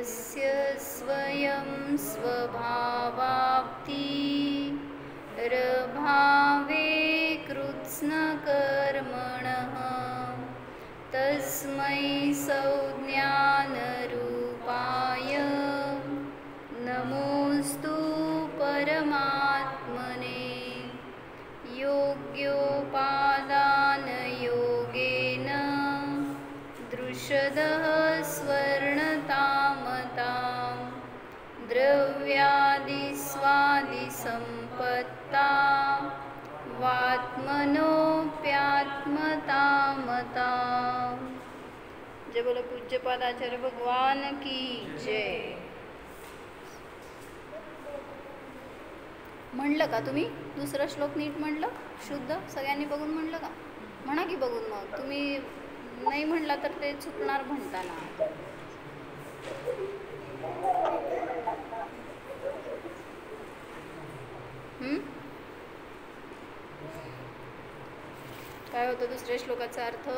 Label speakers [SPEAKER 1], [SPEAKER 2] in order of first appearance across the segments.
[SPEAKER 1] यस्य स्वयं स्वभावाप्तिरभावे कृत्स्नकर्मणः तस्मै संज्ञानरूपाय नमोऽस्तु परमात्मने। योग्योपादानयोगेन दृशदः स्वर्णतामतां द्रव्यादिस्वादिसम्पत्ता वात्मनोऽप्यात्मतामता। जय बोलो पूज्यपाद आचार्य भगवान की जय। म्हणलं का तुम्ही दुसरा श्लोक नीट म्हणलं शुद्ध सगळ्यांनी बघून म्हणलं का? म्हणा की बघून, मग तुम्ही नाही म्हणला तर ते चुकणार म्हणताना. काय होतं दुसऱ्या श्लोकाचा अर्थ?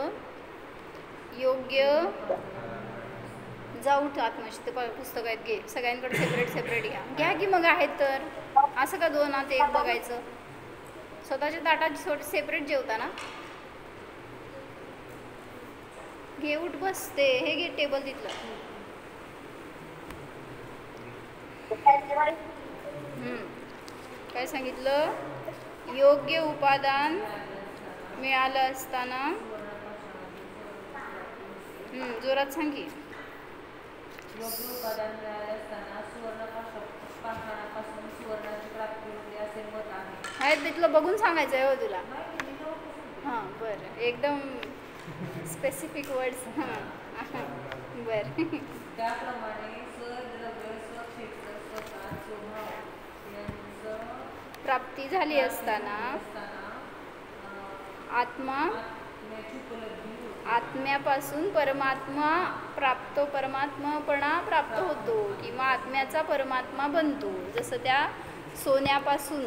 [SPEAKER 1] योग्य जाऊ आत्मचित्त पुस्तक आहेत, घे सगळ्यांकडे सेपरेट सेपरेट घ्या की मग आहेत तर असं का दोन आत एक बघायचं? स्वतःच्या ताटात सेपरेट जेवता ना, घे उठ बसते हे घे टेबल तिथलं. काय सांगितलं? योग्य उपादान मिळालं असताना जोरात सांगी.
[SPEAKER 2] योग्य उपादान मिळाले असताना सुवर्णापासून सुवर्णाची प्राप्ती होते असे मत आहे.
[SPEAKER 1] तिथलं बघून सांगायचं आहे हो तुला. हां बरं, एकदम स्पेसिफिक वर्ड्स. हां बरं.
[SPEAKER 2] त्याप्रमाणे सद्रव्य स्वक्षेत्र स्वतः स्वभाव यांचं
[SPEAKER 1] प्राप्ती झाली असताना आत्मा आत्म्यापासून परमात्मा परमात्मापणा प्राप्त होतो किंवा आत्म्याचा परमात्मा बनतो. जसं त्या सोन्यापासून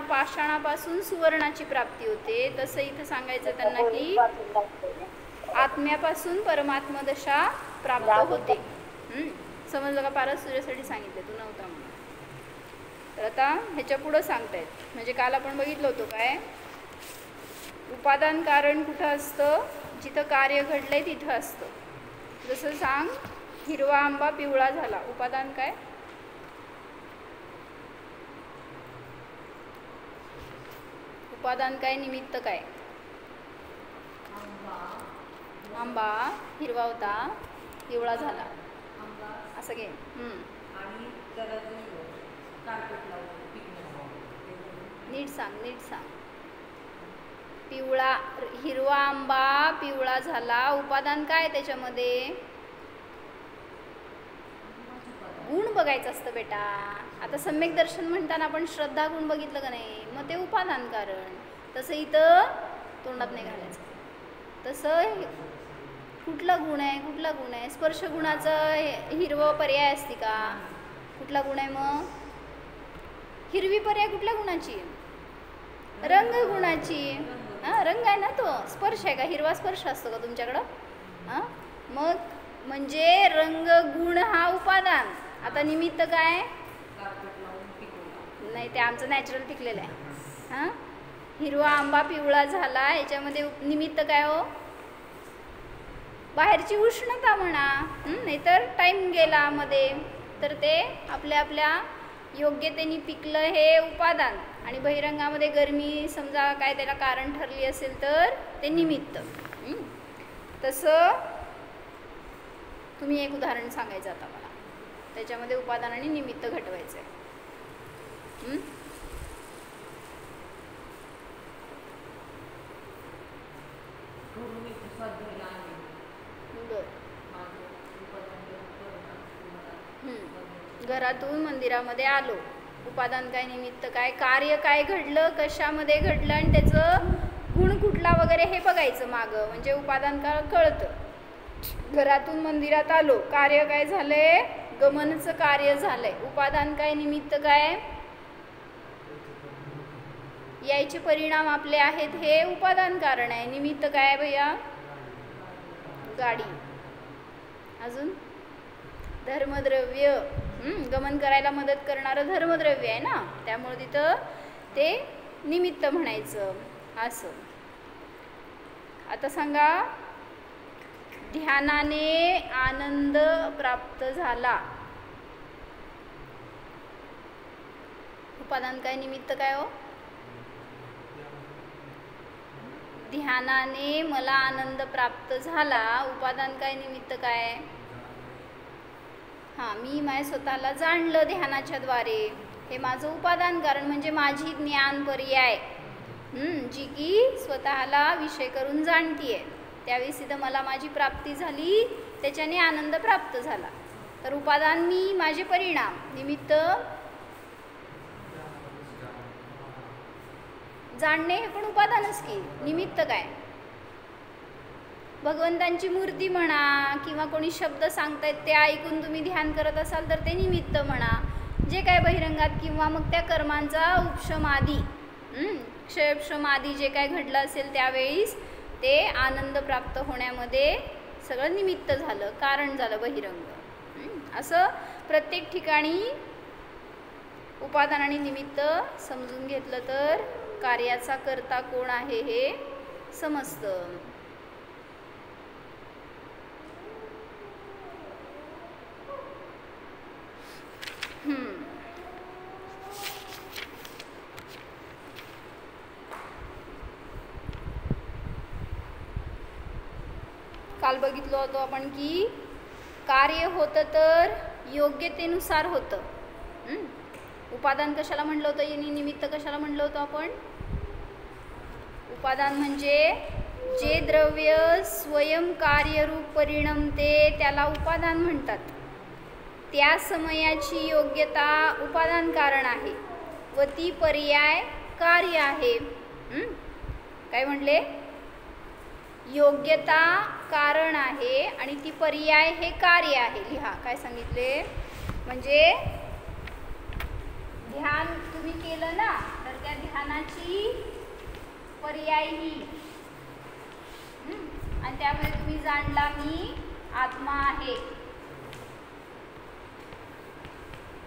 [SPEAKER 1] पाषाणापासून सुवर्णाची प्राप्ती होते, तसं इथं सांगायचं त्यांना की आत्म्यापासून परमात्मा दशा प्राप्त होते. समजलं का? पारस तुझ्यासाठी सांगितलं, तू नव्हता म्हणून. तर आता ह्याच्या पुढं सांगतायत. म्हणजे काल आपण बघितलं होतं काय, उपादान कारण कुठं असतं? जिथं कार्य घडलंय तिथं असतं. जसं सांग, हिरवा आंबा पिवळा झाला, उपादान काय? उपादान काय? निमित्त काय? आंबा हिरवा होता, पिवळा झाला, असं घे. नीट सांग, नीट सांग. हिरवा आंबा पिवळा झाला, उपादान काय त्याच्यामध्ये? गुण बघायचं असतं बेटा. आता सम्यक दर्शन म्हणताना आपण श्रद्धा गुण बघितलं का नाही, मग ते उपादान कारण. तसं इथं तोंडात नाही घालायचं. तसं कुठला गुण आहे, कुठला गुण आहे? स्पर्श गुणाचं हिरवं पर्याय असते का? कुठला गुण आहे मग? हिरवी पर्याय कुठल्या गुणाची? रंग गुणाची. रंग आहे ना तो. स्पर्श आहे का? हिरवा स्पर्श असतो का तुमच्याकडं? मग म्हणजे रंग गुण हा उपादान. आता निमित्त काय? नाही, ते आमचं नॅचरल पिकलेलं आहे. हिरवा आंबा पिवळा झाला, याच्यामध्ये निमित्त काय हो? बाहेरची उष्णता म्हणा, नाहीतर टाईम गेला मध्ये, तर ते आपल्या आपल्या योग्यतेने पिकलं हे उपादान. आणि बहिरंगामध्ये गरमी समजा काय त्याला कारण ठरली असेल तर ते निमित्त. तसं तुम्ही एक उदाहरण सांगायचं आता मला, त्याच्यामध्ये उपादान आणि निमित्त घटवायचं आहे. घरातून मंदिरामध्ये आलो, उपादान काय निमित्त काय? कार्य काय घडलं, कशामध्ये घडलं आणि त्याचं गुण कुठला वगैरे हे बघायचं मागं, म्हणजे उपादान का कळतं. घरातून मंदिरात आलो, कार्य काय झालंय? गमनचं कार्य झालंय. उपादान काय निमित्त काय? यायचे परिणाम आपले आहेत, हे उपादान कारण आहे. निमित्त काय भैया? गाडी. अजून धर्मद्रव्य गमन करायला मदत करणारं धर्मद्रव्य आहे ना, त्यामुळे तिथं ते निमित्त म्हणायचं असं. आता सांगा, ध्यानाने आनंद प्राप्त झाला. उपादान काय, निमित्त काय हो? ध्यानाने मला आनंद प्राप्त झाला, उपादान काय, निमित्त काय? हां, मी माझ्या स्वतःला जाणलं ध्यानाच्या द्वारे, हे माझं उपादान कारण म्हणजे माझी ज्ञान पर्याय, जी की स्वतःला विषय करून जाणतीये. त्यावेळेस इथं मला माझी प्राप्ती झाली, त्याच्याने आनंद प्राप्त झाला. तर उपादान मी, माझे परिणाम, निमित्त जाणणे हे पण उपादानच की. निमित्त काय? भगवंतांची मूर्ती म्हणा किंवा कोणी शब्द सांगतायत ते ऐकून तुम्ही ध्यान करत असाल तर ते निमित्त म्हणा. जे काय बहिरंगात किंवा मग त्या कर्मांचा उपशमादी, क्षयपशमादी जे काय घडलं असेल त्यावेळीस ते आनंद प्राप्त होण्यामध्ये सगळं निमित्त झालं, कारण झालं बहिरंग. असं प्रत्येक ठिकाणी उपादान आणि निमित्त समजून घेतलं तर कार्याचा कर्ता कोण आहे हे समजतं. काल बघितलं होतं आपण की कार्य होतं तर योग्यतेनुसार होतं. उपादान कशाला म्हणलं होतं आणि निमित्त कशाला म्हणलं होतं आपण? उपादान म्हणजे जे द्रव्य स्वयं कार्यरूप परिणमते त्याला उपादान म्हणतात. त्या समयाची योग्यता उपादान कारण आहे व ती पर्याय कार्य आहे. काय म्हणले? योग्यता कारण आहे आणि ती पर्याय हे कार्य आहे. लिहा काय सांगितले. म्हणजे ध्यान तुम्ही केलं ना तर त्या ध्यानाची पर्याय ही, आणि त्यामुळे तुम्ही जाणला मी आत्मा आहे,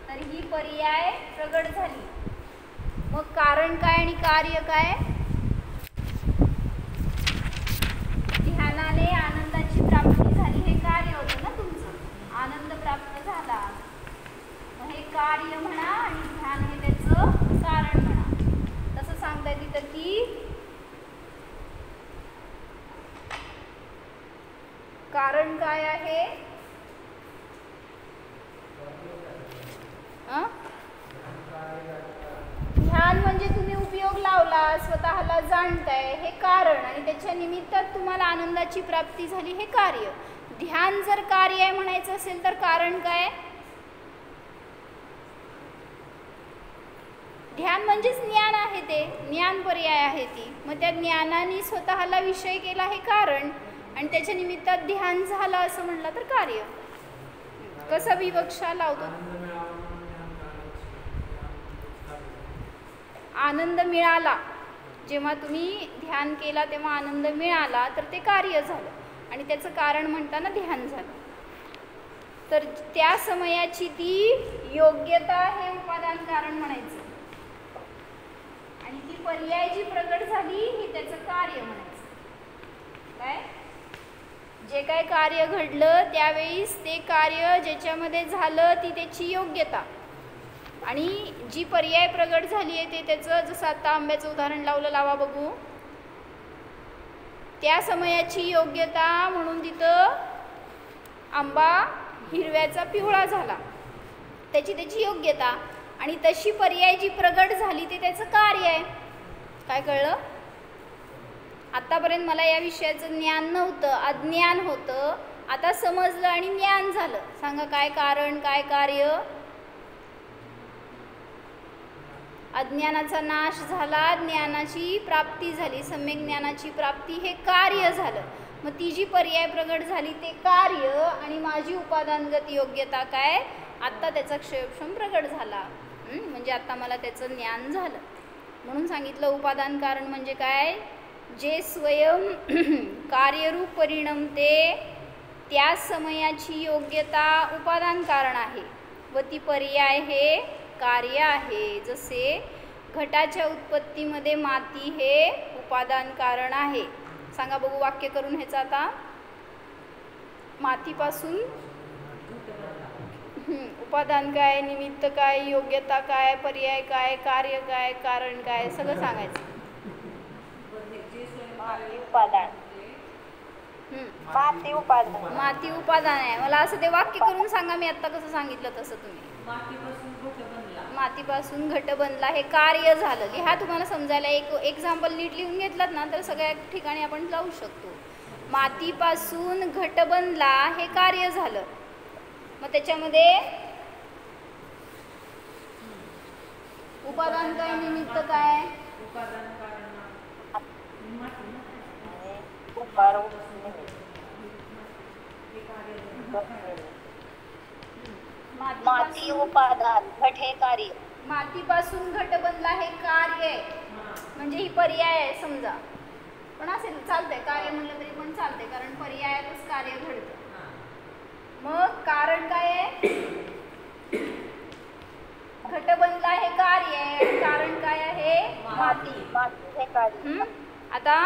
[SPEAKER 1] तर ही पर्याय प्रगट झाली. मग कारण काय आणि कार्य काय? ध्यानाने आनंदाची प्राप्ती झाली हे कार्य होतं ना तुमचं, आनंद प्राप्त झाला, मग हे कार्य म्हणा आणि ध्यान हे त्याचं कारण म्हणा. तसं सांगता तिथं की कारण काय आहे? ध्यान म्हणजे तुम्ही उपयोग लावला, स्वतःला जाणताय हे कारण, आणि त्याच्या निमित्तात तुम्हाला आनंदाची प्राप्ती झाली हे कार्य. ध्यान जर कार्य आहे म्हणायचं असेल तर कारण काय? ध्यान म्हणजेच ज्ञान आहे, ते ज्ञान पर्याय आहे ती. मग त्या ज्ञानाने स्वतःला विषय केला हे कारण, आणि त्याच्या निमित्तात ध्यान झालं असं म्हणलं तर कार्य. कसा विवक्षा लावतो? आनंद मिळाला, जेव्हा तुम्ही ध्यान केला तेव्हा आनंद मिळाला तर ते कार्य झालं, आणि त्याचं कारण म्हणताना ध्यान झालं. तर त्या समयाची ती योग्यता हे उपादान कारण म्हणायचं, आणि ती पर्याय जी प्रगट झाली ही त्याचं कार्य म्हणायचं. काय? जे काय कार्य घडलं त्यावेळीस ते कार्य ज्याच्यामध्ये झालं ती त्याची योग्यता, आणि जी पर्याय प्रगट झाली आहे ते त्याचं, जसं आता आंब्याचं उदाहरण लावलं, लावा बघू. त्या समयाची योग्यता म्हणून तिथं आंबा हिरव्याचा पिवळा झाला, त्याची योग्यता, आणि तशी पर्याय जी प्रगट झाली ते त्याचं कार्य आहे. काय कळलं? आतापर्यंत मला या विषयाचं ज्ञान नव्हतं, अज्ञान होतं, आता समजलं आणि ज्ञान झालं. सांगा काय कारण काय कार्य? अज्ञानाचा नाश झाला, ज्ञानाची प्राप्ती झाली, सम्यक ज्ञानाची प्राप्ती हे कार्य झालं. मग ती जी पर्याय प्रगट झाली ते कार्य, आणि माझी उपादानगत योग्यता काय? आत्ता त्याचा क्षयक्षम प्रगट झाला, म्हणजे आता मला त्याचं ज्ञान झालं. म्हणून सांगितलं उपादान कारण म्हणजे काय? जे स्वयं कार्यरूप परिणमते त्या समयाची योग्यता उपादान कारण आहे व ती पर्याय हे कार्य आहे. जसे घटाच्या उत्पत्तीमध्ये माती हे उपादान कारण आहे. सांगा बघू वाक्य करून ह्याचं आता. मातीपासून उपादान काय, निमित्त काय, योग्यता काय, पर्याय काय, कार्य काय, कारण काय, सगळं सांगायचं.
[SPEAKER 3] माती उपादान.
[SPEAKER 1] माती उपादान आहे. मला असं ते वाक्य करून सांगा. मी आता कसं सांगितलं तसं तुम्ही. मातीपासून घट बनला हे कार्य झालं. लिहा तुम्हाला समजायला. एक एक्झाम्पल नीट लिहून घेतलात ना तर सगळ्या ठिकाणी आपण जाऊ शकतो. मातीपासून घट बनला हे कार्य झालं. मग त्याच्यामध्ये उपादान काय, निमित्त काय?
[SPEAKER 3] माती उपादान, घट हे कार्य.
[SPEAKER 1] मातीपासून घट बनला हे कार्य आहे, म्हणजे ही पर्याय आहे समजा. पण असेल चालतंय, कार्य म्हणलं तरी पण चालतंय, कारण पर्यायातच कार्य घडतं. मग कारण काय आहे? घट बनला हे कार्य आहे, कारण काय आहे? माती.
[SPEAKER 3] माती हे कार्य.
[SPEAKER 1] आता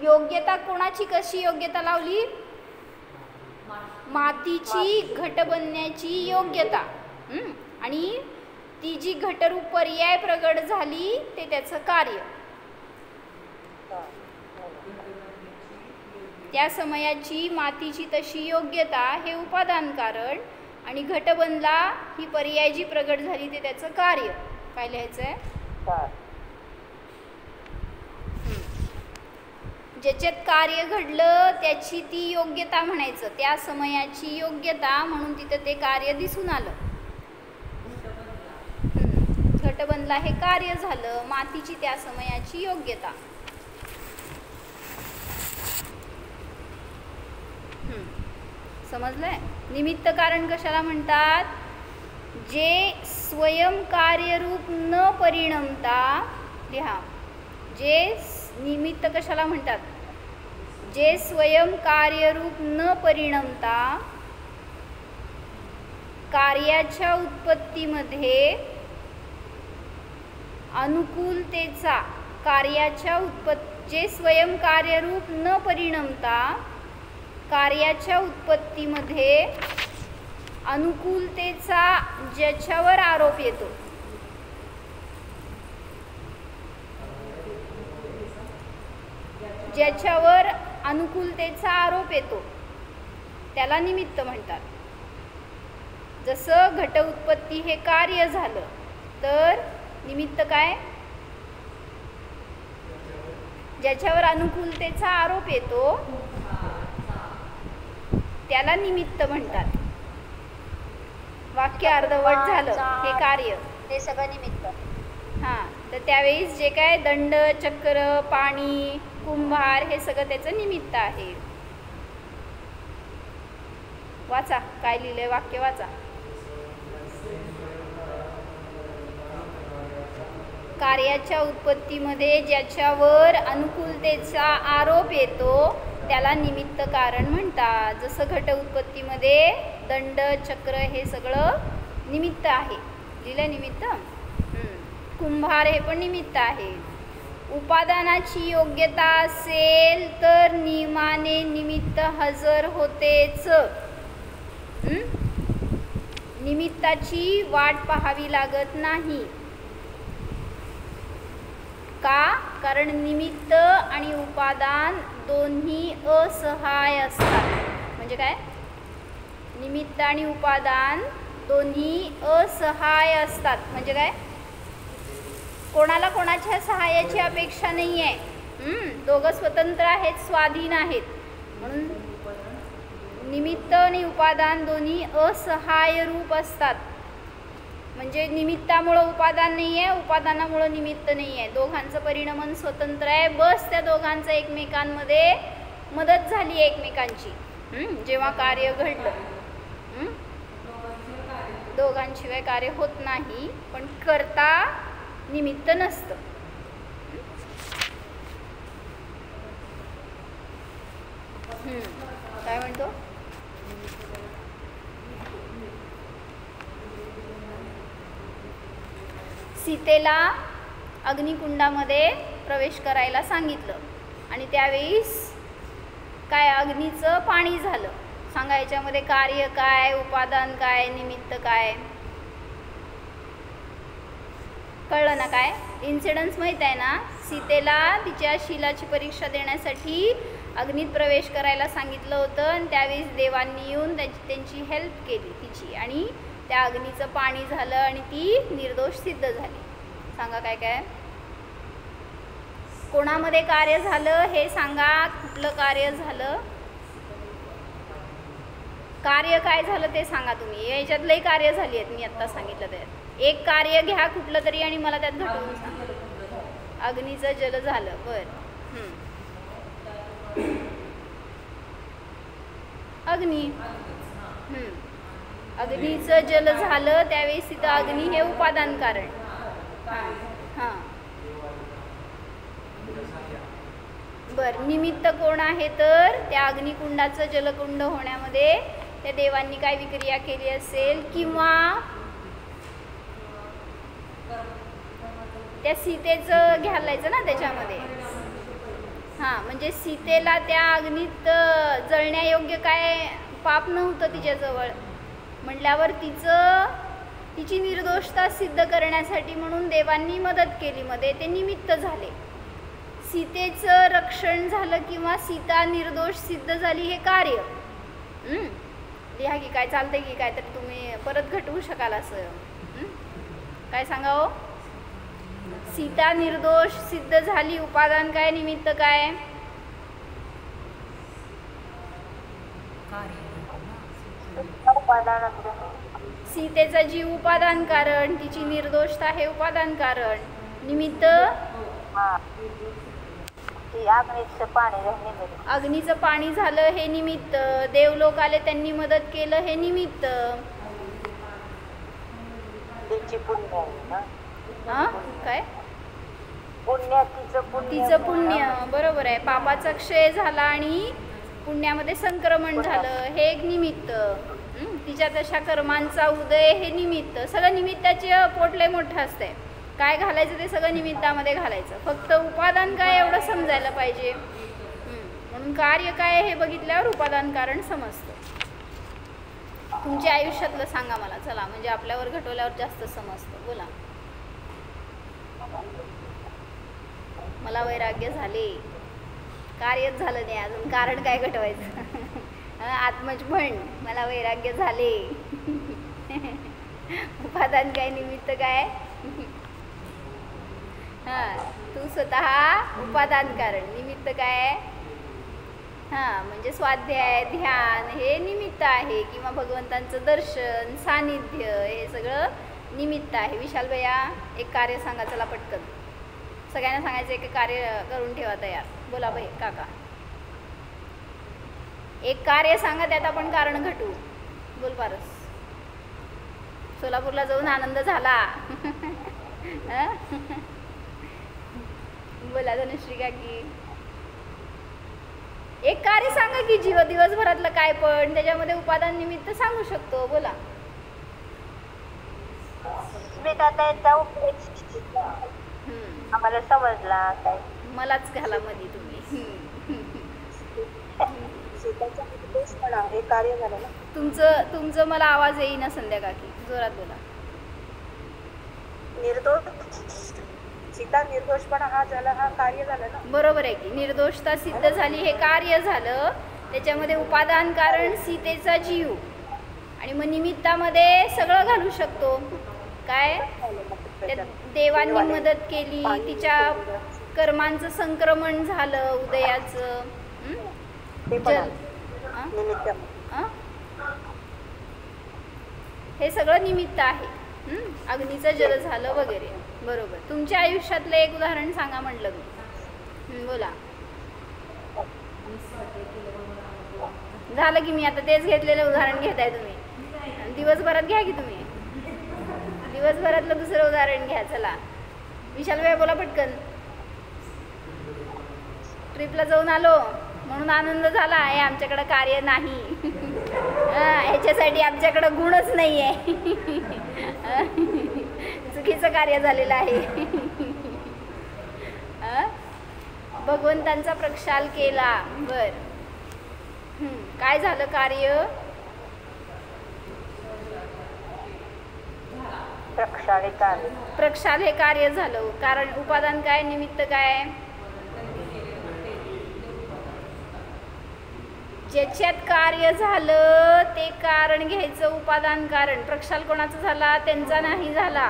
[SPEAKER 1] योग्यता कोणाची, कशी योग्यता लावली? मातीची घट बनण्याची योग्यता. आणि ती जी घटरूप पर्याय प्रगट झाली ते त्याचं कार्य. त्या समयाची मातीची तशी योग्यता हे उपादान कारण, आणि घट बनला ही पर्याय जी प्रगट झाली ते त्याचं कार्य. काय लिहायचं आहे? ज्याच्यात कार्य घडलं त्याची ती योग्यता म्हणायचं. त्या समयाची योग्यता म्हणून तिथं ते कार्य दिसून आलं. घट बनला हे कार्य झालं, मातीची त्या समयाची योग्यता. समजलंय? निमित्त कारण कशाला म्हणतात? जे स्वयं कार्यरूप न परिणमता. लिहा. जे निमित्त कशाला म्हणतात? जे स्वयं कार्यरूप न परिणमता कार्याच्या उत्पत्तीमध्ये अनुकूलतेचा, जे स्वयं कार्यरूप न परिणमता कार्याच्या उत्पत्तीमध्ये अनुकूलतेचा ज्याच्यावर आरोप येतो, ज्याच्यावर अनुकूलतेचा आरोप येतो त्याला निमित्त म्हणतात. जसं घट उत्पत्ती हे कार्य झालं तर निमित्त काय? ज्याच्यावर अनुकूलतेचा आरोप येतो त्याला निमित्त म्हणतात. वाक्य अर्धवट झालं. हे कार्य,
[SPEAKER 3] ते सगळं निमित्त.
[SPEAKER 1] तर त्यावेळेस जे काय दंड, चक्र, पाणी, कुंभार हे सगळं त्याचं निमित्त आहे. वाचा काय लिहिलंय, वाक्य वाचा. कार्याच्या उत्पत्तीमध्ये ज्याच्यावर अनुकूलतेचा आरोप येतो त्याला निमित्त कारण म्हणतात. जसं घट उत्पत्तीमध्ये दंड, चक्र हे सगळं निमित्त आहे. लिहिलं निमित्त. कुंभार हे पण निमित्त आहे. उपादानाची योग्यता असेल तर नियमाने निमित्त हजर होतेच. निमित्ताची वाट पाहावी लागत नाही. का? कारण निमित्त आणि उपादान दोन्ही असहाय असतात. म्हणजे काय? निमित्त आणि उपादान दोन्ही असहाय असतात. म्हणजे काय? कोणाला कोणाच्या सहाय्याची अपेक्षा नाही आहे. दोघं स्वतंत्र आहेत, स्वाधीन आहेत. म्हणून निमित्त आणि उपादान दोन्ही असहाय रूप असतात. म्हणजे निमित्तामुळं उपादान नाही आहे, उपादानामुळं निमित्त नाही आहे. दोघांचं परिणमन स्वतंत्र आहे. बस त्या दोघांचं एकमेकांमध्ये मदत झाली एकमेकांची जेव्हा कार्य घडलं. दोघांशिवाय कार्य होत नाही, पण करता निमित्त नसतं. काय म्हणतो? सीतेला अग्निकुंडामध्ये प्रवेश करायला सांगितलं आणि त्यावेळेस काय अग्नीचं पाणी झालं. सांगा याच्यामध्ये कार्य काय, उपादान काय, निमित्त काय? कळलं ना? काय इन्सिडन्स माहीत आहे ना? सीतेला तिच्या शीलाची परीक्षा देण्यासाठी अग्नीत प्रवेश करायला सांगितलं होतं आणि त्यावेळेस देवांनी येऊन त्यांची हेल्प केली तिची आणि त्या अग्नीचं पाणी झालं आणि ती निर्दोष सिद्ध झाली. सांगा काय काय? कोणामध्ये कार्य झालं हे सांगा. कुठलं कार्य झालं? कार्य काय झालं ते सांगा तुम्ही. याच्यात लई कार्य झाली आहेत मी आत्ता सांगितलं ते. एक कार्य घ्या कुठलं तरी आणि मला त्यात घटवून सांगा. अग्नीचं जल झालं. बरं. अग्नी. अग्नीचं जल झालं त्यावेळेस तिथं अग्नी हे उपादान कारण. हां बरं. निमित्त कोण आहे? तर त्या अग्निकुंडाचं जलकुंड होण्यामध्ये त्या देवांनी काय विक्रिया केली असेल किंवा त्या सीतेचं घालायचं ना त्याच्यामध्ये. हां म्हणजे सीतेला त्या अग्नीत जळण्यायोग्य काय पाप नव्हतं तिच्याजवळ म्हटल्यावर तिची निर्दोषता सिद्ध करण्यासाठी म्हणून देवांनी मदत केली. मध्ये ते निमित्त झाले. सीतेचं रक्षण झालं किंवा सीता निर्दोष सिद्ध झाली हे कार्य. लिहा की काय चालतंय की काय तरी तुम्ही परत घटवू शकाल असं. काय सांगा हो? सीता निर्दोष सिद्ध झाली. उपादान काय, निमित्त काय? सीतेचा जीव उपादान कारण, तिची निर्दोषता हे उपादान कारण. निमित्त अग्नीचं पाणी झालं हे निमित्त. देवलोक आले त्यांनी मदत केलं हे निमित्त. काय तिचं पुण्य. बरोबर आहे. पापाचा क्षय झाला आणि पुण्यामध्ये संक्रमण झालं हे एक निमित्त. तिच्या तशा कर्मांचा उदय हे निमित्त. सगळं निमित्ताचे पोटले मोठं असतंय. काय घालायचं ते सगळं निमित्तामध्ये घालायचं. फक्त उपादान काय एवढं समजायला पाहिजे. म्हणून कार्य काय हे बघितल्यावर उपादान कारण समजतं. तुमच्या आयुष्यातलं सांगा मला. चला म्हणजे आपल्यावर घटवल्यावर जास्त समजतं. बोला. मला वैराग्य झाले. कार्यच झालं नाही अजून. कारण काय घटवायचं? आत्मज म्हण मला वैराग्य झाले. उपादान काय, निमित्त काय? तू स्वतः उपादान कारण. निमित्त काय? म्हणजे स्वाध्याय, ध्यान हे निमित्त आहे किंवा भगवंतांचं दर्शन, सानिध्य हे सगळं निमित्त आहे. विशाल भैया एक कार्य सांगा. चला पटकन सगळ्यांना सांगायचं एक कार्य करून ठेवा तयार. बोला भाई काका. एक कार्य सांगा त्यात आपण कारण घटू. बोल पारस. सोलापूरला जाऊन आनंद झाला. बोला धनुश्री काकी. एक कार्य सांगा की दिवसभरातलं काय पण त्याच्यामध्ये उपादान निमित्त सांगू शकतो. बोला.
[SPEAKER 3] आम्हाला समजला काय?
[SPEAKER 1] मलाच घाला मध्ये तुम्ही.
[SPEAKER 3] हे कार्य झालं ना
[SPEAKER 1] तुमचं मला आवाज येईना. संध्या काकी जोरात बोला.
[SPEAKER 3] सीता निर्दोषपणा हा झाला, हा कार्य झालं ना.
[SPEAKER 1] बरोबर आहे की. निर्दोषता सिद्ध झाली हे कार्य झालं. त्याच्यामध्ये उपादान कारण सीतेचा जीव आणि मग निमित्तामध्ये सगळं घालू शकतो. काय? देवांनी मदत केली. तिच्या कर्मांचं संक्रमण झालं उदयाचं. जल हे सगळं निमित्त आहे. अग्नीचं जल झालं वगैरे. बरोबर. तुमच्या आयुष्यातलं एक उदाहरण सांगा म्हटलं मी. बोला. झालं की मी आता तेच घेतलेलं उदाहरण घेताय तुम्ही. दिवसभरात घ्या की तुम्ही. दिवसभरातलं दुसरं उदाहरण घ्या. चला विशाल भाई बोला पटकन. ट्रिपला जाऊन आलो. म्हणून आनंद झाला आहे आमच्याकडं कार्य नाही. ह्याच्यासाठी आमच्याकडं गुणच नाही आहे. चुकीचं कार्य झालेलं आहे. भगवंतांचा प्रक्षाल केला. बर, काय झालं कार्य? प्रक्षाल हे कार्य झालं. कारण उपादान काय, निमित्त काय? ज्याच्यात कार्य झालं ते कारण घ्यायचं, उपादान कारण. प्रक्षाल कोणाचा झाला? त्यांचा नाही झाला.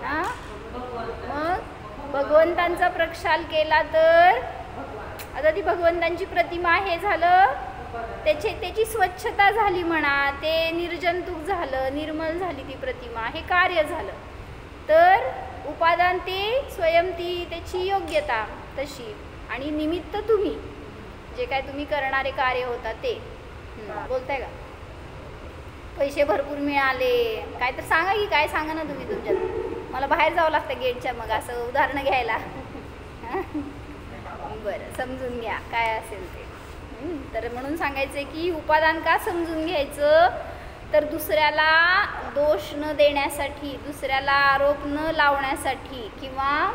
[SPEAKER 1] हा, मग भगवंतांचा प्रक्षाल केला तर आता ती भगवंतांची प्रतिमा हे झालं, त्याची स्वच्छता झाली म्हणा, ते निर्जंतुक झालं, निर्मल झाली ती प्रतिमा, हे कार्य झालं. तर उपादान ते स्वयं ती त्याची योग्यता तशी, आणि निमित्त तुम्ही जे काय तुम्ही करणारे कार्य होता ते. बोलताय का? पैसे भरपूर मिळाले, काय तर सांगा की, काय सांगा ना तुम्ही तुमच्यात. मला बाहेर जावं लागतं गेटच्या, मग असं उदाहरणं घ्यायला. बरं, समजून घ्या काय असेल ते. तर म्हणून सांगायचं की उपादान का समजून घ्यायचं, तर दुसऱ्याला दोष न देण्यासाठी, दुसऱ्याला आरोप न लावण्यासाठी, किंवा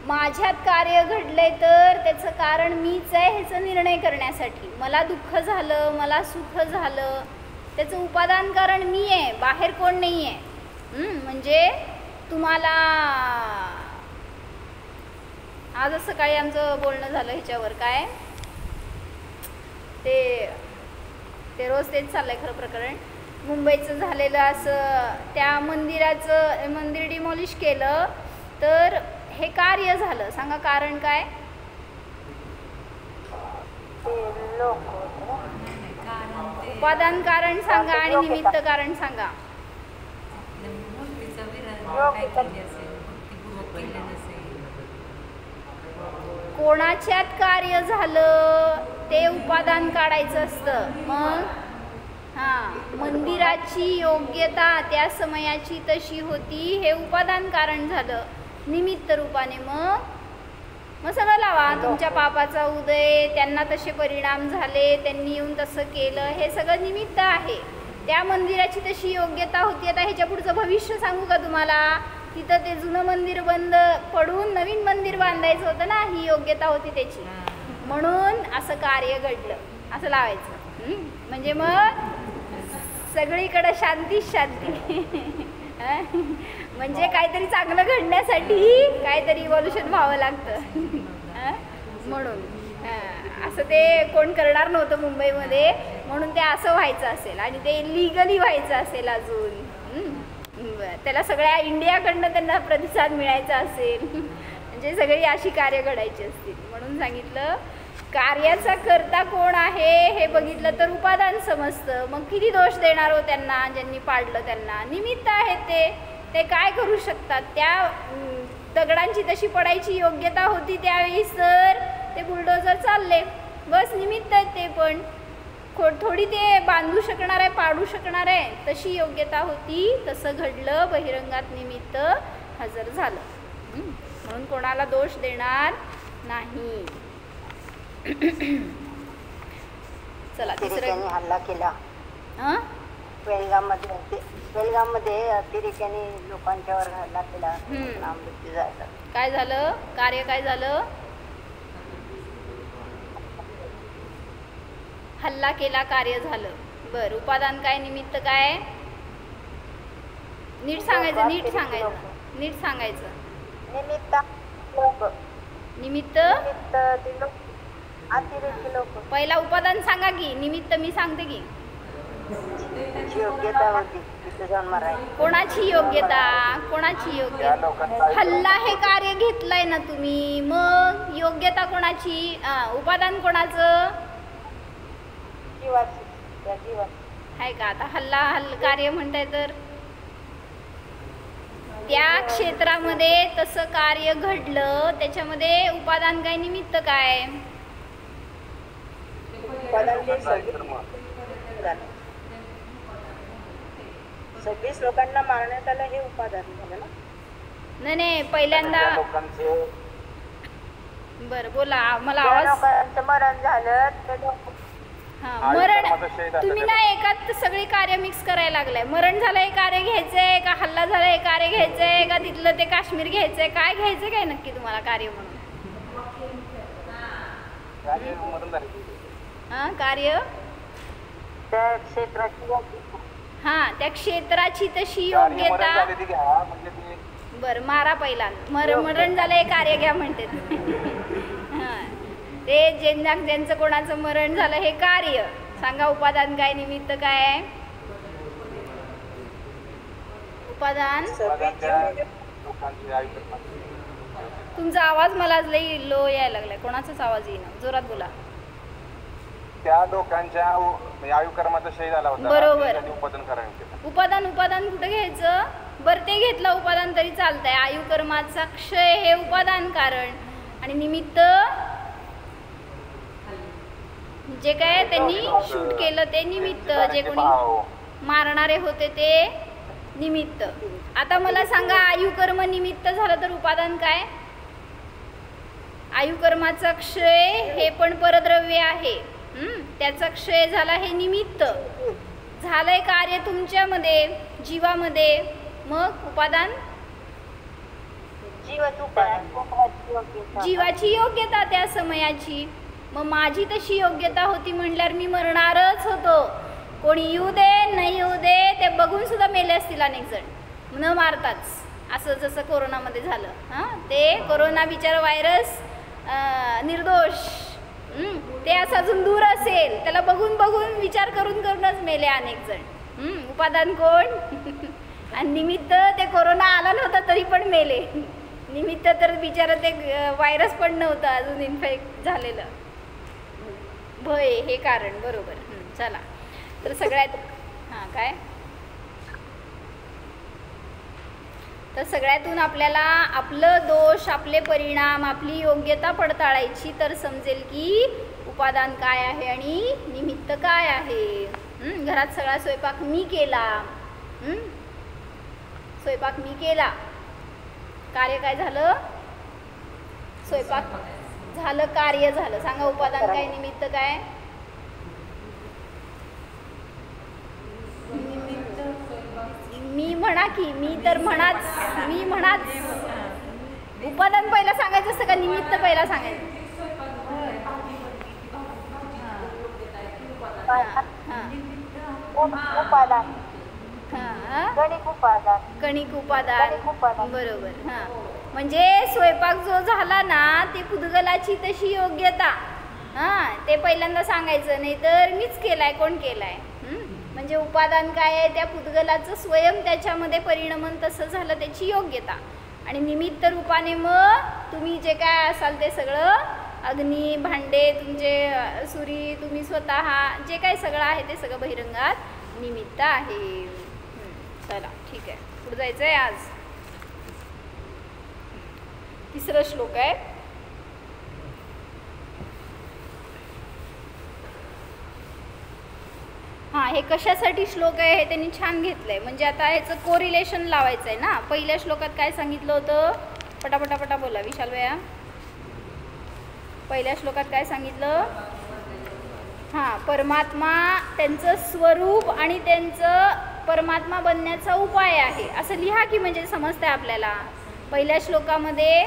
[SPEAKER 1] माझ्यात कार्य घडलंय तर त्याचं कारण मीच आहे ह्याचा निर्णय करण्यासाठी. मला दुःख झालं, मला सुख झालं, त्याचं उपादान कारण मी आहे, बाहेर कोण नाही आहे. म्हणजे तुम्हाला आज सकाळी आमचं बोलणं झालं ह्याच्यावर, काय ते रोज तेच चाललंय खरं प्रकरण. मुंबईचं झालेलं असं, त्या मंदिर डिमॉलिश केलं तर हे कार्य झालं. सांगा कारण काय? उपादान कारण सांगा आणि निमित्त कारण सांगा. कोणाच्यात कार्य झालं ते उपादान काढायचं असतं. मग मंदिराची योग्यता त्या समयाची तशी होती, हे उपादान कारण झालं निमित्त रूपाने. मग सगळं लावा, तुमच्या पापाचा उदय, त्यांना तसे परिणाम झाले, त्यांनी येऊन तसं केलं, हे सगळं निमित्त आहे. त्या मंदिराची तशी योग्यता होती. आता ह्याच्या पुढचं भविष्य सांगू का तुम्हाला? तिथं ते जुनं मंदिर बंद पडून नवीन मंदिर बांधायचं होतं ना, ही योग्यता होती त्याची, म्हणून असं कार्य घडलं, असं लावायचं. म्हणजे मग सगळीकडे शांतीच शांती. म्हणजे काहीतरी चांगलं घडण्यासाठी काहीतरी इव्हॉल्युशन व्हावं लागतं. म्हणून असं ते कोण करणार नव्हतं मुंबईमध्ये, म्हणून ते असं व्हायचं असेल, आणि ते लिगली व्हायचं असेल अजून. त्याला सगळ्या इंडियाकडनं त्यांना प्रतिसाद मिळायचा असेल, म्हणजे सगळी अशी कार्य घडायची असतील. म्हणून सांगितलं कार्याचा कर्ता कोण आहे हे बघितलं तर उपादान समजतं. मग किती दोष देणार हो त्यांना, ज्यांनी पाडलं त्यांना? निमित्त आहेत ते काय करू शकतात? त्या दगडांची तशी पडायची योग्यता होती त्यावेळेस, तर ते बुलडोजर चालले, बस निमित्त आहेत ते. पण थोडी ते बांधू शकणार आहे, पाडू शकणार आहे, तशी योग्यता होती, तसं घडलं, बहिरंगात निमित्त हजर झालं. म्हणून कोणाला दोष देणार नाही. चला तिसरं.
[SPEAKER 3] हल्ला केला बेलगाममध्ये अतिरेक्याने लोकांच्यावर हल्ला केला, मृत्यू झाला.
[SPEAKER 1] काय झालं? कार्य काय झालं? हल्ला केला, कार्य झालं. बर, उपादान काय, निमित्त काय? नीट सांगायचं, नीट सांगायचं, नीट सांगायचं. निमित्त
[SPEAKER 3] अतिरेकी लोक.
[SPEAKER 1] पहिला उपादान सांगा की, निमित्त मी सांगते की.
[SPEAKER 3] योग्यता होती तिथे जाऊन मारायची.
[SPEAKER 1] कोणाची योग्यता? कोणाची योग्यता? हल्ला हे कार्य घेतलंय ना तुम्ही, मग योग्यता कोणाची? उपादान कोणाचं?
[SPEAKER 3] जीवाची.
[SPEAKER 1] आहे का? आता हल्ला कार्य म्हणताय तर त्या क्षेत्रामध्ये तसं कार्य घडलं, त्याच्यामध्ये उपादान काय, निमित्त काय?
[SPEAKER 3] 26 लोकांना मारण्यात आलं, हे उपादान झालं ना?
[SPEAKER 1] नाही, पहिल्यांदा बरं बोला, मला
[SPEAKER 3] ज्या
[SPEAKER 1] आवाज.
[SPEAKER 3] लोकांचं मरण झालं ते लोक
[SPEAKER 1] हा, मरण तुम्ही ना एकात सगळी कार्य मिक्स करायला लागलाय. मरण झालं हे कार्य घ्यायचंय का, हल्ला झाला हे कार्य घ्यायचंय का, तिथलं ते काश्मीर घ्यायचंय, काय घ्यायचं काय नक्की तुम्हाला कार्य म्हणून? हा, कार्य
[SPEAKER 3] त्या क्षेत्राची योग्यता.
[SPEAKER 1] हा, त्या क्षेत्राची तशी योग्यता. बर, मारा पहिला. मरण झालं हे कार्य घ्या म्हणते. हा, ते ज्यांचं कोणाचं मरण झालं हे कार्य सांगा. उपादान काय, निमित्त काय आहे? उपादान. तुमचा आवाज मला लई लो यायला लागलाय. कोणाचाच आवाज येईना, जोरात बोला.
[SPEAKER 4] त्या लोकांच्या आयुकर्माचा क्षय झाला होता.
[SPEAKER 1] बरोबर.
[SPEAKER 4] उपादान करायचं.
[SPEAKER 1] उपादान कुठं घ्यायचं? बरं, ते घेतलं उपादान तरी चालतंय. आयुकर्माचा क्षय हे उपादान कारण, आणि निमित्त जे काय त्यांनी शूट केलं ते निमित्त, जे कोणी मारणारे होते ते निमित्त. आता मला सांगा, आयुकर्म निमित्त झालं तर उपादान काय? आयुकर्माचा क्षय हे पण परद्रव्य आहे. त्याचा क्षय झाला हे निमित्त झालंय. कार्य तुमच्यामध्ये, जीवामध्ये, मग उपादान जीवाची योग्यता त्या समयाची. मग माझी तशी योग्यता होती म्हणल्यावर मी मरणारच होतो. कोणी येऊ दे नाही येऊ दे, ते बघून सुद्धा मेले असतील अनेक जण न मारताच. असं जसं कोरोनामध्ये झालं. हां, ते कोरोना बिचारा व्हायरस निर्दोष, ते असं अजून दूर असेल, त्याला बघून विचार करूनच मेले अनेक जण. उपादान कोण? आणि निमित्त ते कोरोना आला नव्हता तरी पण मेले. निमित्त तर बिचारं ते व्हायरस पण नव्हतं अजून इन्फेक्ट झालेलं. भय हे कारण. बरोबर. चला, तर सगळ्यात हां काय, तर सगळ्यातून आपल्याला आपलं दोष, आपले परिणाम, आपली योग्यता पडताळायची, तर समजेल की उपादान काय आहे आणि निमित्त काय आहे. घरात सगळा स्वयंपाक मी केला. स्वयंपाक मी केला, कार्य काय झालं? स्वयंपाक झालं, कार्य झालं. सांगा उपादान काय, निमित्त काय? मी म्हणा की, मी तर म्हणाच, मी म्हणाच. उपादान पहिला सांगायचं असतं का निमित्त पहिला सांगायचं?
[SPEAKER 3] उपादान.
[SPEAKER 1] कणिक उपादान. बरोबर. हां, म्हणजे स्वयंपाक जो झाला ना, ते पुद्गलाची तशी योग्यता. हां, ते पहिल्यांदा सांगायचं, नाही तर मीच केलाय, कोण केलाय. म्हणजे उपादान काय आहे? त्या पुद्गलाचं स्वयं त्याच्यामध्ये परिणमन तसं झालं, त्याची योग्यता. आणि निमित्त रूपाने मग तुम्ही जे काय असाल ते सगळं, अग्नी, भांडे, तुमचे सुरी, तुम्ही स्वतः जे काय सगळं आहे ते सगळं बहिरंगात निमित्त आहे. चला ठीक आहे, पुढे जायचं आहे. आज तिसरा श्लोक आहे. हां, हे कशासाठी श्लोक आहे हे त्यांनी छान घेतलंय. म्हणजे आता ह्याचं कोरिलेशन लावायचं आहे ना. पहिल्या श्लोकात काय सांगितलं होतं? पटापटा बोला विशाल भैया. पहिल्या श्लोकात काय सांगितलं? हां, परमात्मा त्यांचं स्वरूप आणि त्यांचं परमात्मा बनण्याचा उपाय आहे असं लिहा की, म्हणजे समजतंय आपल्याला. पहिल्या श्लोकामध्ये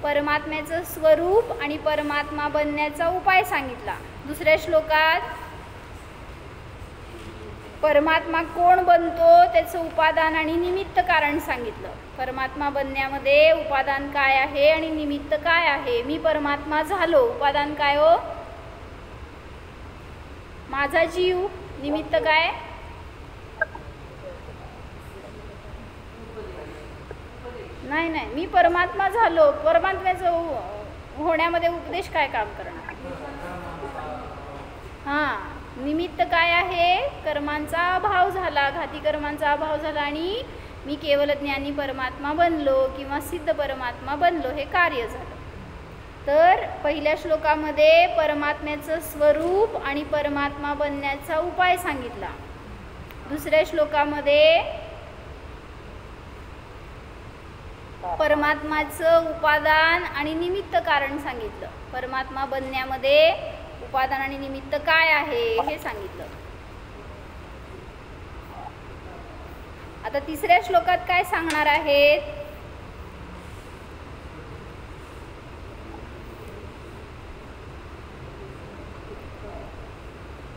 [SPEAKER 1] परमात्म्याचं स्वरूप आणि परमात्मा बनण्याचा उपाय सांगितला. दुसऱ्या श्लोकात परमात्मा कोण बनतो त्याचं उपादान आणि निमित्त कारण सांगितलं. परमात्मा बनण्यामध्ये उपादान काय आहे आणि निमित्त काय आहे. मी परमात्मा झालो, उपादान काय हो? माझा जीव. निमित्त काय? नाही, मी परमात्मा झालो. परमात्म्याचं होण्यामध्ये उपदेश काय काम करणार? हां, निमित्त काय आहे? कर्मांचा अभाव झाला, घाती कर्मांचा अभाव झाला आणि मी केवल ज्ञानी परमात्मा बनलो किंवा सिद्ध परमात्मा बनलो, हे कार्य झालं. तर पहिल्या श्लोकामध्ये परमात्म्याचं स्वरूप आणि परमात्मा बनण्याचा उपाय सांगितला. दुसऱ्या श्लोकामध्ये परमात्माचं उपादान आणि निमित्त कारण सांगितलं. परमात्मा बनण्यामध्ये उपादान आणि निमित्त काय आहे हे सांगितलं. आता तिसऱ्या श्लोकात काय सांगणार आहेत?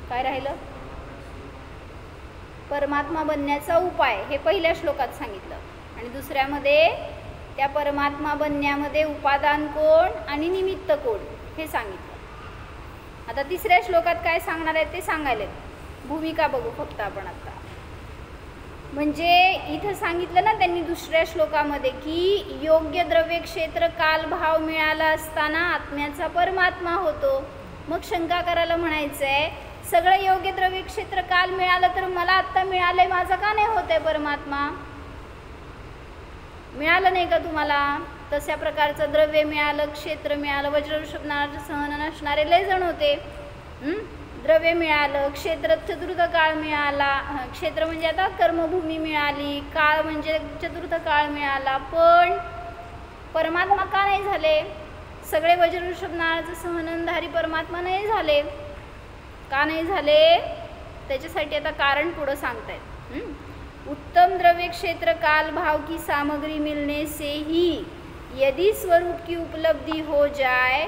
[SPEAKER 1] काय राहिलं? परमात्मा बनण्याचा उपाय हे पहिल्या श्लोकात सांगितलं आणि दुसऱ्यामध्ये त्या परमात्मा बनण्यामध्ये उपादान कोण आणि निमित्त कोण हे सांगितलं. आता तिसऱ्या श्लोकात काय सांगणार आहे ते सांगायले. भूमिका बघू फक्त आपण आता. म्हणजे इथं सांगितलं ना त्यांनी दुसऱ्या श्लोकामध्ये की योग्य द्रव्य क्षेत्र काल भाव मिळाला असताना आत्म्याचा परमात्मा होतो. मग शंका करायला म्हणायचं आहे सगळं योग्य द्रव्य क्षेत्र काल मिळालं तर मला आत्ता मिळालंय, माझा का नाही होत आहे परमात्मा? मिळालं नाही का तुम्हाला? तशा प्रकारचं द्रव्य मिळालं, क्षेत्र मिळालं, वज्रवृषभ सहन नसणारे लय जण होते. द्रव्य मिळालं, क्षेत्र चतुर्थ काळ मिळाला, क्षेत्र म्हणजे आता कर्मभूमी मिळाली, काळ म्हणजे चतुर्थ काळ मिळाला, पण परमात्मा का नाही झाले? सगळे वज्रवृषभ नाळाचं सहनधारी परमात्मा नाही झाले. का नाही झाले? त्याच्यासाठी आता कारण पुढं सांगतायत. उत्तम द्रव्य क्षेत्र काल भाव की सामग्री मिलने से ही यदि स्वरूप की उपलब्धि हो जाए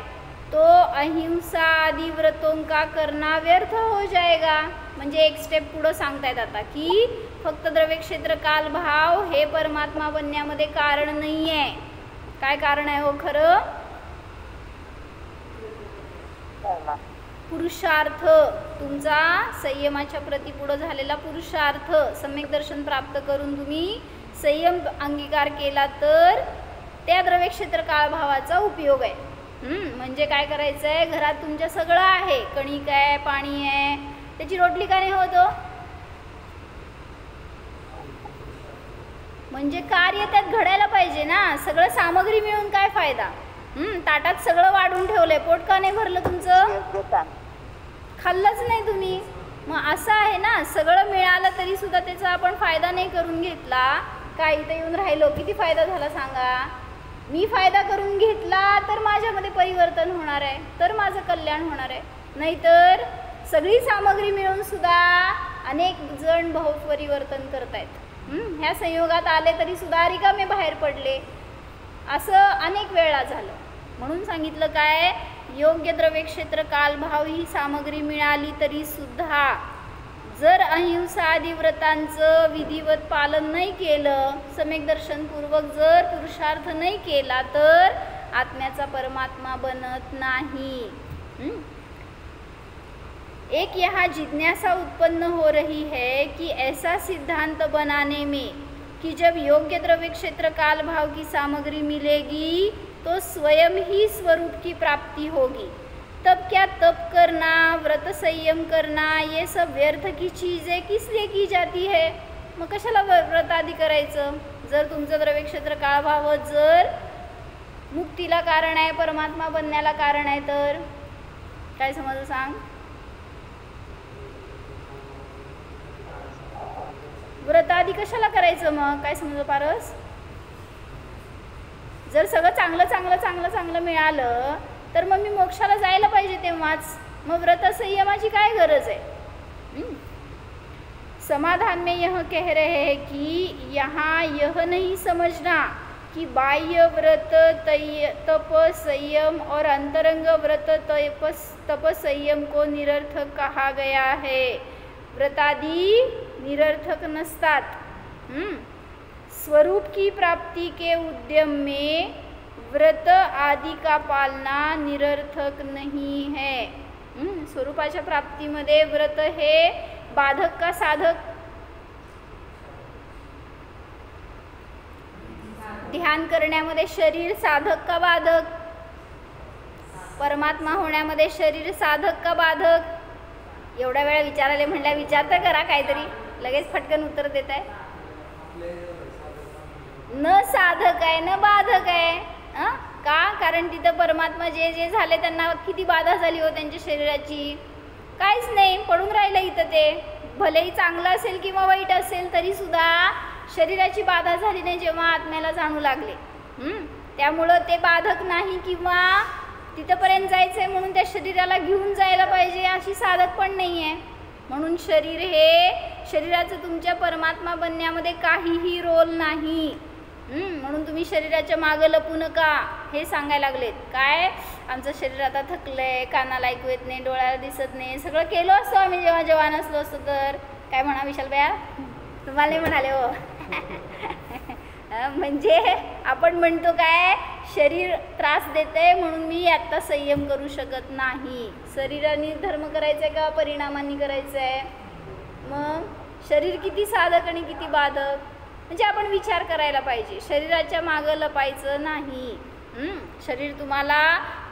[SPEAKER 1] तो अहिंसा आदि व्रतों का करना व्यर्थ हो जाएगा. म्हणजे एक स्टेप पुढं सांगतायत आता की फक्त द्रव्य क्षेत्र काल भाव हे परमात्मा बनण्यामध्ये कारण नाही आहे. काय कारण आहे हो खरं? पुरुषार्थ. तुमचा संयमाच्या प्रति पुढं झालेला पुरुषार्थ, सम्यक दर्शन प्राप्त करून तुम्ही संयम अंगीकार केला तर त्या द्रव्य क्षेत्र काळ भावाचा उपयोग आहे. म्हणजे काय करायचं आहे? घरात तुमच्या सगळं आहे, कणिक आहे, पाणी आहे, त्याची रोटली का नाही होतो? म्हणजे कार्य त्यात घडायला पाहिजे ना. सगळं सामग्री मिळून काय फायदा? ताटात सगळं वाढून ठेवलंय, पोट का नाही भरलं तुमचं? खाल्लंच नाही तुम्ही. मग असं आहे ना, सगळं मिळालं तरी सुद्धा त्याचा आपण फायदा नाही करून घेतला. काय इथं येऊन राहिलो, किती फायदा झाला सांगा? मी फायदा करून घेतला तर माझ्यामध्ये परिवर्तन होणार आहे, तर माझं कल्याण होणार आहे. नाहीतर सगळी सामग्री मिळून सुद्धा अनेक जण भावपरिवर्तन करतायत. ह्या संयोगात आले तरी सुद्धा रिकामे बाहेर पडले. असं अनेक वेळा झालं. म्हणून सांगितलं काय? योग्य द्रव्य क्षेत्र कालभाव ही सामग्री मिळाली तरी सुद्धा जर अहिंसा आदी व्रतांचं विधिवत पालन नाही केलं, सम्यक दर्शनपूर्वक जर पुरुषार्थ नाही केला तर आत्म्याचा परमात्मा बनत नाही. एक यहाँ जिज्ञासा उत्पन्न हो रही है कि ऐसा सिद्धांत बनाने में कि जब योग्य द्रव्य क्षेत्र काल भाव की सामग्री मिलेगी तो स्वयं ही स्वरूप की प्राप्ति होगी, तब क्या तप करना, व्रत संयम करना, ये सब व्यर्थ की चीज़ें किस लिए की जाती है? मग कशाला व्रत आदी करायचं? जर तुमचं द्रव्य क्षेत्र काळ भाव जर मुक्तीला कारण आहे, परमात्मा बनण्याला कारण आहे, तर काय समजलं सांग? व्रत आदी कशाला करायचं मग? काय समजलं पारस? जर सगळं चांगलं चांगलं चांगलं चांगलं मिळालं तर मग मी मोक्षाला जायला पाहिजे तेव्हाच. मग व्रत संयमाची काय गरज आहे? समाधान में यह कह रहे हैं कि यहाँ यह नहीं समझना कि बाह्य व्रत तप संयम और अंतरंग व्रत तप संयम को निरर्थक कहा गया है. व्रतादि निरर्थक नसतात. स्वरूप की प्राप्ति के उद्यम में व्रत आदि का पालना निरर्थक नहीं है. स्वरूपाच्या प्राप्तीमध्ये व्रत हे बाधक का साधक? ध्यान करण्यामध्ये शरीर साधक का बाधक? परमात्मा होण्यामध्ये शरीर साधक का बाधक? एवढ्या वेळा विचारायला म्हणल्या विचारता करा काहीतरी, लगेच फटकन उत्तर देत आहे. न साधक आहे न बाधक आहे. का? कारण तिथं परमात्मा जे जे झाले त्यांना किती बाधा झाली हो त्यांच्या शरीराची? काहीच नाही, पडून राहिलं इथं. ते भलेही चांगलं असेल किंवा वाईट असेल तरी सुद्धा शरीराची बाधा झाली नाही जेव्हा आत्म्याला जाणू लागले. त्यामुळं ते बाधक नाही किंवा तिथंपर्यंत जायचं आहे म्हणून त्या शरीराला घेऊन जायला पाहिजे अशी साधक पण नाही आहे. म्हणून शरीराचं तुमच्या परमात्मा बनण्यामध्ये काहीही रोल नाही. म्हणून तुम्ही शरीराच्या मागं लपू नका हे सांगायला लागलेत. काय आमचं शरीर आता थकलंय, कानाला ऐकू येत नाही, डोळ्याला दिसत नाही, सगळं केलं असतं आम्ही जेव्हा जवान असलो असतो तर. काय म्हणा विशाल भैया, तुम्हाला नाही म्हणाले हो. म्हणजे आपण म्हणतो काय, शरीर त्रास देते म्हणून मी आत्ता संयम करू शकत नाही. शरीराने धर्म करायचा आहे का परिणामांनी करायचं आहे? मग शरीर किती साधक आणि किती बाधक, म्हणजे आपण विचार करायला पाहिजे. शरीराच्या मागं लपायचं नाही. शरीर तुम्हाला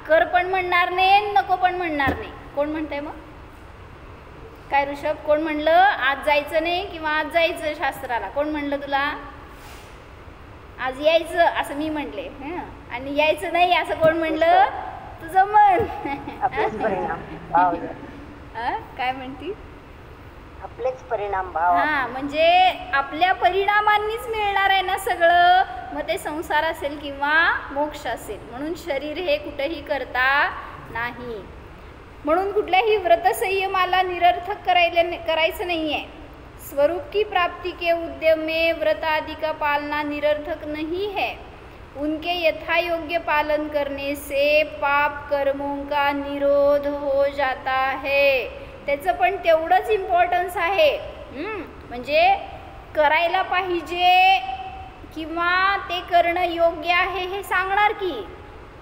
[SPEAKER 1] कर पण म्हणणार नाही, नको पण म्हणणार नाही. कोण म्हणतंय मग? काय ऋषभ, कोण म्हणलं आज जायचं नाही किंवा आज जायचं शास्त्राला? कोण म्हणलं तुला आज यायचं असं? मी म्हणले. आणि यायचं नाही असं कोण म्हणलं? तुझं मन. काय म्हणती?
[SPEAKER 3] आपलेच परिणाम भाव.
[SPEAKER 1] म्हणजे आपल्या परिणामांनीच मिळणार आहे ना सगळं. मग ते संसार असेल किंवा मोक्ष असेल. म्हणून शरीर हे कुठेही करता नाही. म्हणून कुठल्याही व्रतसंयमाला निरर्थक करायचं नाही आहे. स्वरूप की प्राप्ति के उद्यम में व्रत आदि का पालना निरर्थक नहीं है. उनके यथा योग्य पालन करने से पाप कर्मों का निरोध हो जाता है. त्याचं पण तेवढंच इम्पॉर्टन्स आहे. म्हणजे करायला पाहिजे किंवा ते करणं योग्य आहे हे सांगणार की,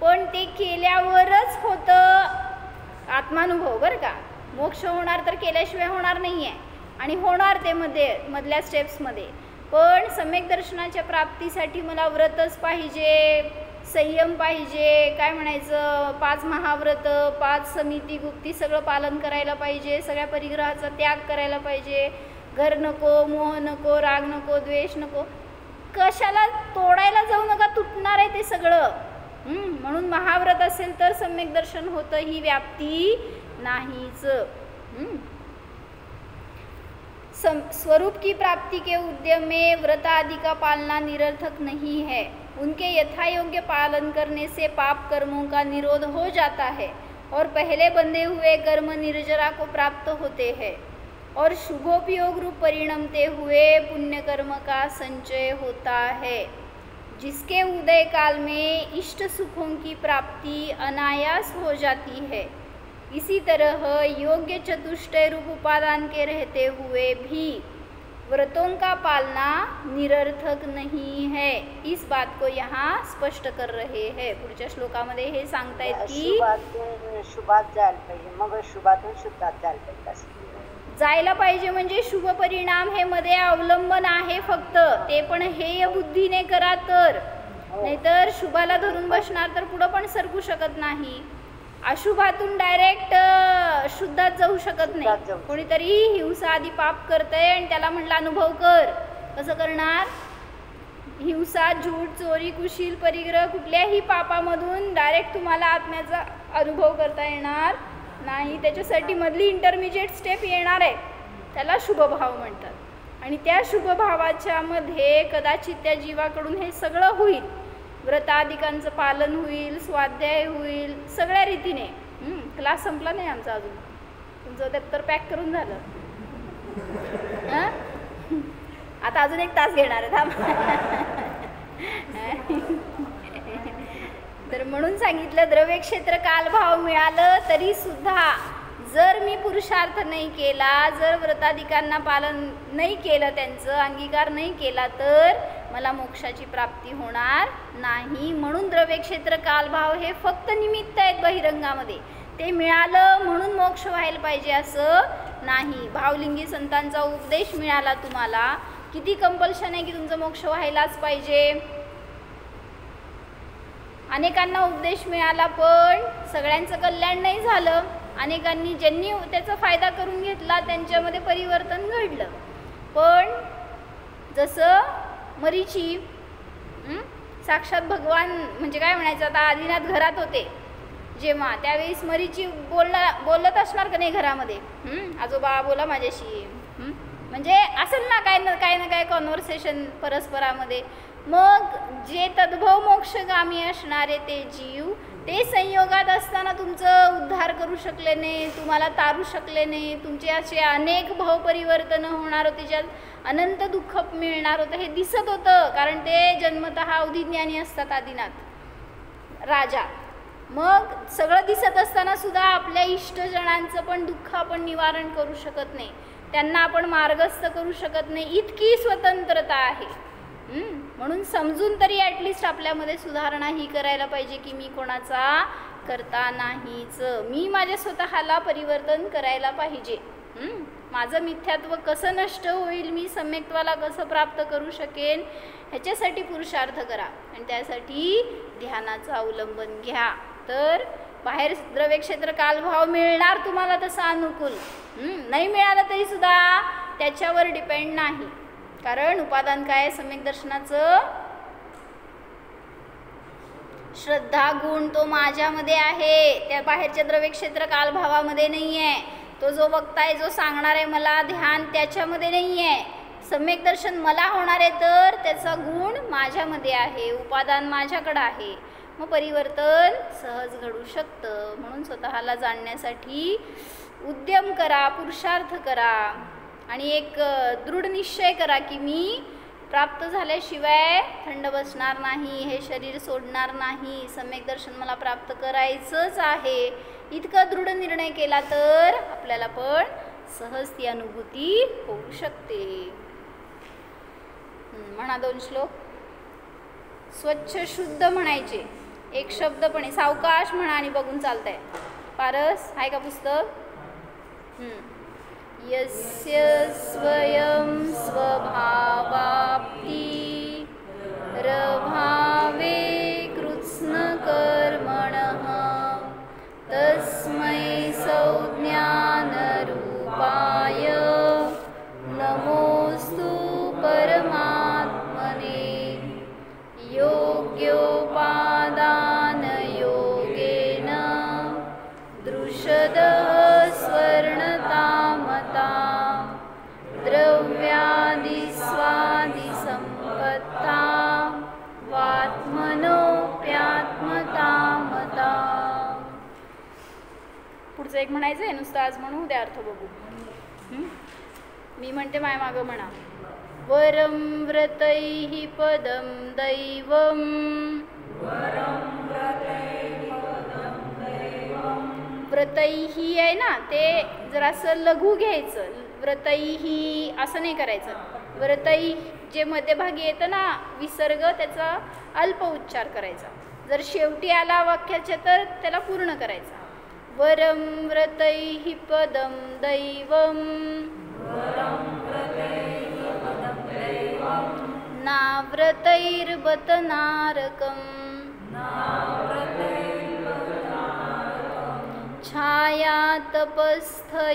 [SPEAKER 1] पण ते केल्यावरच होतं आत्मानुभव बरं का. मोक्ष होणार तर केल्याशिवाय होणार नाही आहे. आणि होणार ते मधल्या स्टेप्समध्ये. पण सम्यक दर्शनाच्या प्राप्तीसाठी मला व्रतच पाहिजे, संयम पाहिजे, काय म्हणायचं 5 महाव्रत, 5 समिती गुप्ती सगळं पालन करायला पाहिजे, सगळ्या परिग्रहाचा त्याग करायला पाहिजे, घर नको, मोह नको, राग नको, द्वेष नको. कशाला तोडायला जाऊ नका, तुटणार आहे ते सगळं. म्हणून महाव्रत असेल तर सम्यक दर्शन होतं, ही व्याप्ती नाहीच. स्वरूप की प्राप्ति के उद्यम में व्रत आदि का पालना निरर्थक नहीं है. उनके यथा योग्य पालन करने से पाप कर्मों का निरोध हो जाता है और पहले बंधे हुए कर्म निर्जरा को प्राप्त होते हैं और शुभोपयोग रूप परिणमते हुए पुण्य कर्म का संचय होता है, जिसके उदय काल में इष्ट सुखों की प्राप्ति अनायास हो जाती है. इसी तरह योग्य चतुष्टय रूप उपादान के रहते हुए भी व्रतों का पालना निरर्थक नहीं है. इस बात को यहाँ स्पष्ट कर रहे हैं. पुढच्या श्लोकामध्ये हे सांगतायत की
[SPEAKER 3] शुभात जायला पाहिजे, मग शुभातून शुद्धात जायला पाहिजे.
[SPEAKER 1] जायला पाहिजे म्हणजे शुभ परिणाम हे मध्ये अवलंबन आहे फक्त. ते पण हेय बुद्धीने करा तर, नाहीतर शुभाला धरून बसणार तर पुढं पण सरकू शकत नाही. अशुभातून डायरेक्ट शुद्धात जाऊ शकत नाही. कोणीतरी हिंसा आधी पाप करतंय आणि त्याला म्हटलं अनुभव कर, कसं करणार? हिंसा, झूट, चोरी, कुशील, परिग्रह कुठल्याही पापामधून डायरेक्ट तुम्हाला आत्म्याचा अनुभव करता येणार नाही. त्याच्यासाठी मधली इंटरमिजिएट स्टेप येणार आहे, त्याला शुभभाव म्हणतात. आणि त्या शुभभावाच्या मध्ये कदाचित त्या जीवाकडून हे सगळं होईल. व्रताधिकांचं पालन होईल, स्वाध्याय होईल, सगळ्या रीतीने. क्लास संपला नाही आमचा अजून. तुमचं दप्तर पॅक करून झालं. आता अजून 1 तास घेणार आहे थांब. तर म्हणून सांगितलं द्रव्य क्षेत्र कालभाव मिळालं तरी सुद्धा जर मी पुरुषार्थ नाही केला, जर व्रताधिकांना पालन नाही केलं, त्यांचं अंगीकार नाही केला तर मला मोक्षाची प्राप्ती होणार नाही. म्हणून द्रव्य क्षेत्र कालभाव हे फक्त निमित्त आहेत बहिरंगामध्ये. ते मिळालं म्हणून मोक्ष व्हायला पाहिजे असं नाही. भावलिंगी संतांचा उपदेश मिळाला तुम्हाला, किती कंपल्शन आहे की तुमचं मोक्ष व्हायलाच पाहिजे. अनेकांना उपदेश मिळाला पण सगळ्यांचं कल्याण नाही झालं. अनेकांनी ज्यांनी त्याचा फायदा करून घेतला त्यांच्यामध्ये परिवर्तन घडलं. पण जसं मरीची साक्षात भगवान म्हणजे काय म्हणायचं, आता आदिनाथ घरात होते जेव्हा, त्यावेळेस मरीची बोलत असणार का नाही घरामध्ये, आजोबा बोला माझ्याशी, म्हणजे असेल ना काय ना काय कॉन्व्हर्सेशन परस्परामध्ये. मग जे तद्भव मोक्षगामी असणारे ते जीव ते संयोगात असताना तुमचं उद्धार करू शकले नाही, तुम्हाला तारू शकले नाही, तुमचे असे अनेक भावपरिवर्तन होणार होते, ज्यात अनंत दुःख मिळणार होतं हे दिसत होतं, कारण ते जन्मतः अवधिज्ञानी असतात आदिनाथ राजा. मग सगळं दिसत असताना सुद्धा आपल्या इष्टजनांचं पण दुःख आपण निवारण करू शकत नाही, त्यांना आपण मार्गस्थ करू शकत नाही, इतकी स्वतंत्रता आहे. म्हणून समजून तरी ॲटलिस्ट आपल्यामध्ये सुधारणा ही करायला पाहिजे की मी कोणाचा करता नाहीच, मी माझ्या स्वतःला परिवर्तन करायला पाहिजे. माझं मिथ्यात्व कसं नष्ट होईल, मी सम्यक्त्वाला कसं प्राप्त करू शकेन, ह्याच्यासाठी पुरुषार्थ करा आणि त्यासाठी ध्यानाचं अवलंबन घ्या. तर बाहेर द्रव्यक्षेत्र कालभाव मिळणार तुम्हाला तसं अनुकूल, नाही मिळालं तरी सुद्धा त्याच्यावर डिपेंड नाही, कारण उपादान काय सम्यक दर्शनाचं श्रद्धा गुण तो माझ्यामध्ये आहे, त्या बाहेरच्या द्रव्यक्षेत्र कालभावामध्ये नाही आहे. तो जो बघताय जो सांगणार आहे मला ध्यान त्याच्यामध्ये नाही आहे. सम्यक दर्शन मला होणार आहे तर त्याचा गुण माझ्यामध्ये आहे, उपादान माझ्याकडं आहे, मग परिवर्तन सहज घडू शकतं. म्हणून स्वतःला जाणण्यासाठी उद्यम करा, पुरुषार्थ करा आणि एक दृढ निश्चय करा की मी प्राप्त झाल्याशिवाय थंड बसणार नाही, हे शरीर सोडणार नाही, सम्यक दर्शन मला प्राप्त करायचंच आहे. इतका दृढ निर्णय केला तर आपल्याला पण सहज ती अनुभूती होऊ शकते. म्हणा 2 श्लोक. स्वच्छ शुद्ध म्हणायचे, एक शब्द पण आहे, सावकाश म्हणा आणि बघून चालतंय. पारस आहे का पुस्तक? यस्य स्वयं स्वभावाप्ती रभावे कृत्स्नकर्मणः तस्मै संज्ञानरूपाय नमोऽस्तु परमात्मने. योग्योपादानयोगेन दृशदः स्वर्णतामता द्रव्यादिस्वादिसम्पत्ता वात्मनोप्यात्मतामता. पुढचं एक म्हणायचं आहे, नुसतं आज म्हणू, उद्या अर्थ बघू. मी म्हणते माय मागं म्हणा. वरं व्रतैः पदं दैवं व्रतैः आहे ना, ते जरासं लघु घ्यायचं, व्रतैः असं नाही करायचं. व्रतैः जे मध्यभागी येतं ना विसर्ग, त्याचा अल्प उच्चार करायचा. जर शेवटी आला वाक्याच्या तर त्याला पूर्ण करायचा. वरं व्रतैः पदं दैवं नाव्रतैर्बत नारकम्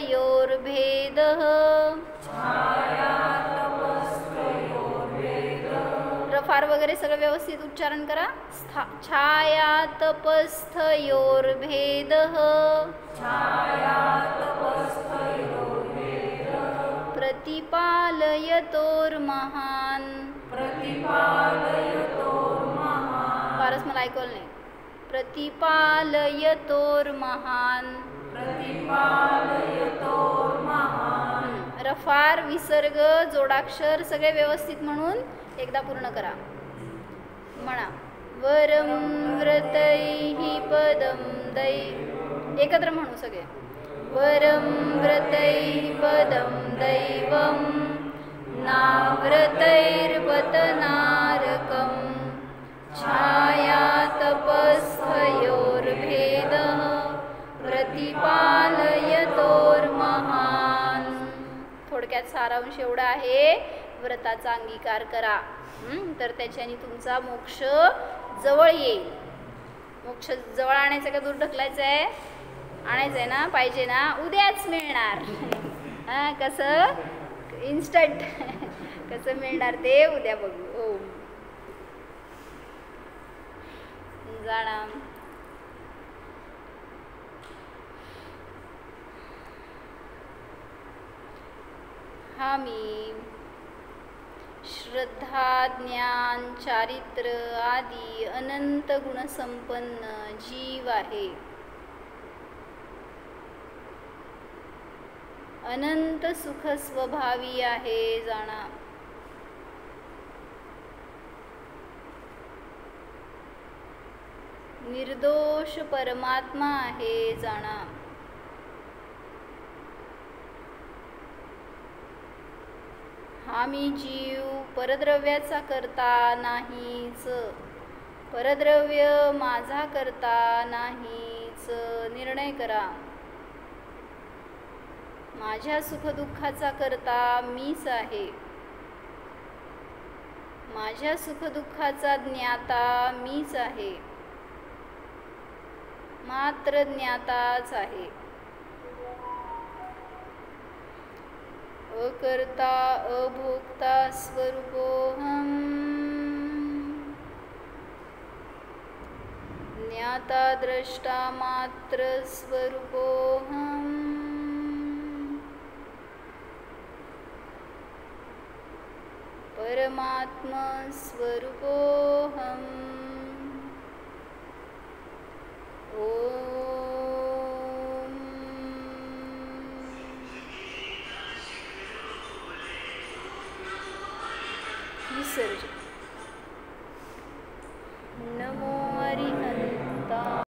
[SPEAKER 1] छायातपस्थयोर्भेदः. रफार वगैरे सगळं व्यवस्थित उच्चारण करा. छायातपस्थयोर्भेदः प्रतिपालयतोर्महान्. फारच मला ऐकवलं नाही. प्रतिपालयतोर्महान्. रफार विसर्ग जोडाक्षर सगळे व्यवस्थित म्हणून एकदा पूर्ण करा. म्हणा वरं व्रतैः पदं एकत्र म्हणू सगळे. वरं व्रतैः पदं दैवं नाव्रतैर्बत नारकम् छायातपस्थयोर्भेदः प्रतिपालयतोर्महान्. थोडक्यात सारांश एवढा आहे, व्रताचा अंगीकार करा, तर त्याच्याने तुमचा मोक्ष जवळ येईल. मोक्ष जवळ आणायचं का दूर ढकलायचं आहे? आणायचं आहे ना, पाहिजे ना, उद्याच मिळणार. हां, कसं इन्स्टंट कसं मिळणार ते उद्या बघू. ओम जाणा. हा मी श्रद्धा ज्ञान चारित्र आदी अनंत गुणसंपन्न जीव आहे. अनंत सुख स्वभावी आहे जाणा. निर्दोष परमात्मा आहे जाणा. हा मी जीव परद्रव्याचा करता नाहीच, परद्रव्य माझा करता नाहीच. निर्णय करा. माझ्या सुखदुःखाचा करता मीच आहे. माझ्या सुखदुःखाचा ज्ञाता मीच आहे. मात्र ज्ञाताच आहे. अकर्ता अभोक्ता स्वरूपोऽहम्. ज्ञाता द्रष्टा मात्र स्वरूपोऽहम्. परमात्मा स्वरूपोऽहम्. विसर्जन. नमो हरिहंता.